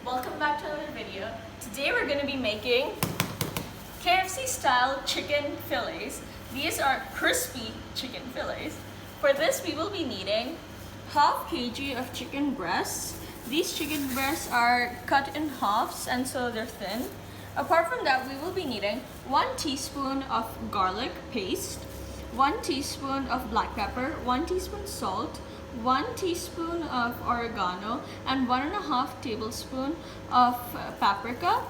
welcome back to another video. Today we're going to be making KFC style chicken fillets. These are crispy chicken fillets. For this we will be needing half kg of chicken breasts. These chicken breasts are cut in halves and so they're thin. Apart from that, we will be needing 1 teaspoon of garlic paste, 1 teaspoon of black pepper, 1 teaspoon salt, 1 teaspoon of oregano, and 1.5 tablespoon of paprika.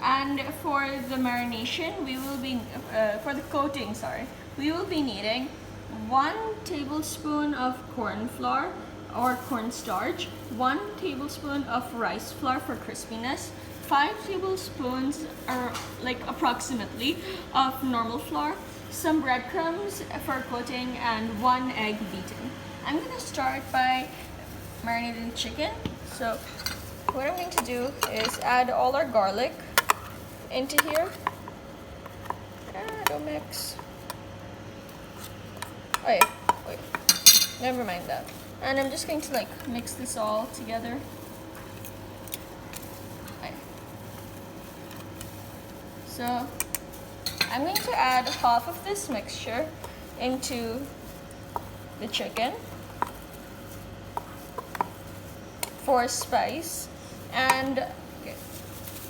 And for the marination, we will be for the coating, we will be needing 1 tablespoon of corn flour or cornstarch, 1 tablespoon of rice flour for crispiness, 5 tablespoons or like approximately of normal flour, some breadcrumbs for coating, and 1 egg beaten. I'm gonna start by marinating chicken. So what I'm going to do is add all our garlic into here. Don't mix. Oh yeah, wait, never mind that. And I'm just going to mix this all together. Okay. So I'm going to add half of this mixture into the chicken for spice. And okay,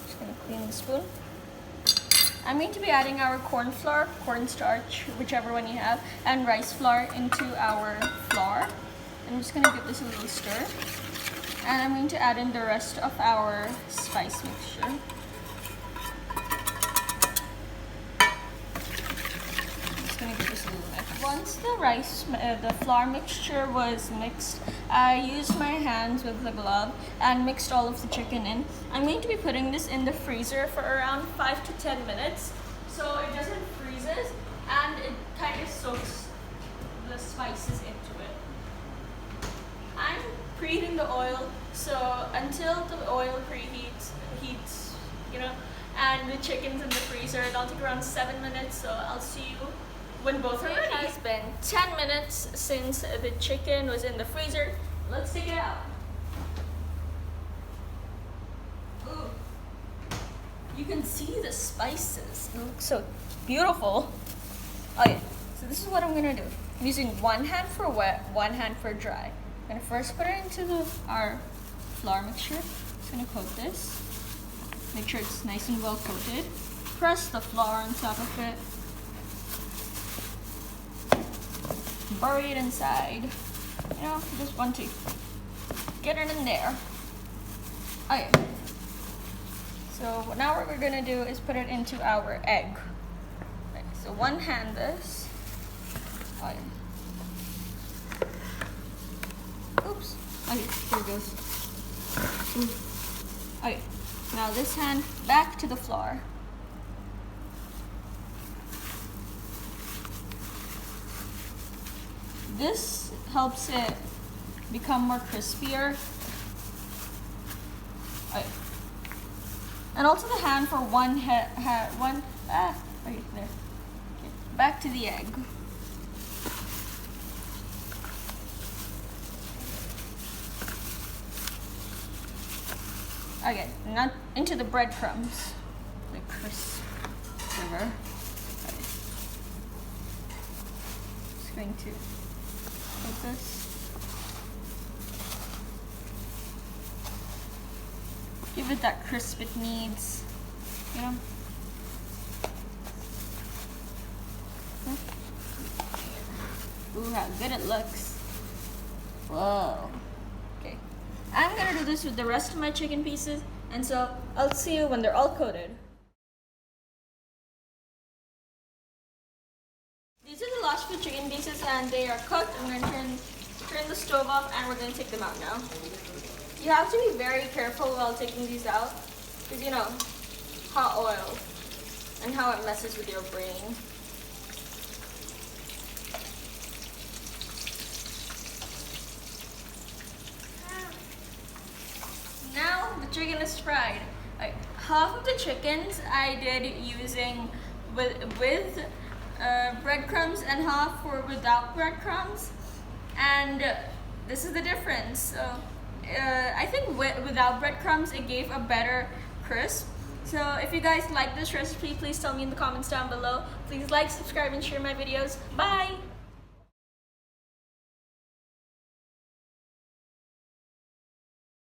just gonna clean the spoon. I'm going to be adding our corn flour, cornstarch, whichever one you have, and rice flour into our flour. I'm just gonna give this a little stir. And I'm going to add in the rest of our spice mixture. Once the flour mixture was mixed, I used my hands with the glove and mixed all of the chicken in. I'm going to be putting this in the freezer for around 5 to 10 minutes so it doesn't freezes and it kind of soaks the spices into it. I'm preheating the oil, so until the oil heats, and the chicken's in the freezer, it'll take around 7 minutes, so I'll see you when both are ready. It has been 10 minutes since the chicken was in the freezer. Let's take it out. Ooh. You can see the spices. It looks so beautiful. Okay, so this is what I'm gonna do. I'm using one hand for wet, one hand for dry. I'm gonna first put it into our flour mixture. Just gonna coat this. Make sure it's nice and well coated. Press the flour on top of it. Bury it inside. Just want to get it in there. Okay. So now what we're gonna do is put it into our egg. Okay, so one hand this. Okay. Oops. Okay, here it goes. Okay. Now this hand back to the flour. This helps it become more crispier. Okay. And also the hand for okay, there. Okay. Back to the egg. Okay, not into the breadcrumbs. The crisp flavor. Okay. Just going to like this. Give it that crisp it needs, Ooh, how good it looks. Whoa. Okay. I'm gonna do this with the rest of my chicken pieces, and so I'll see you when they're all coated. These are the last few chicken pieces and they are cooked. I'm going to turn the stove off and we're going to take them out now. You have to be very careful while taking these out because hot oil and how it messes with your brain. Now the chicken is fried. Half of the chickens I did using with breadcrumbs and half without breadcrumbs, and this is the difference. So I think without breadcrumbs, it gave a better crisp. So if you guys like this recipe, please tell me in the comments down below. Please like, subscribe, and share my videos. Bye!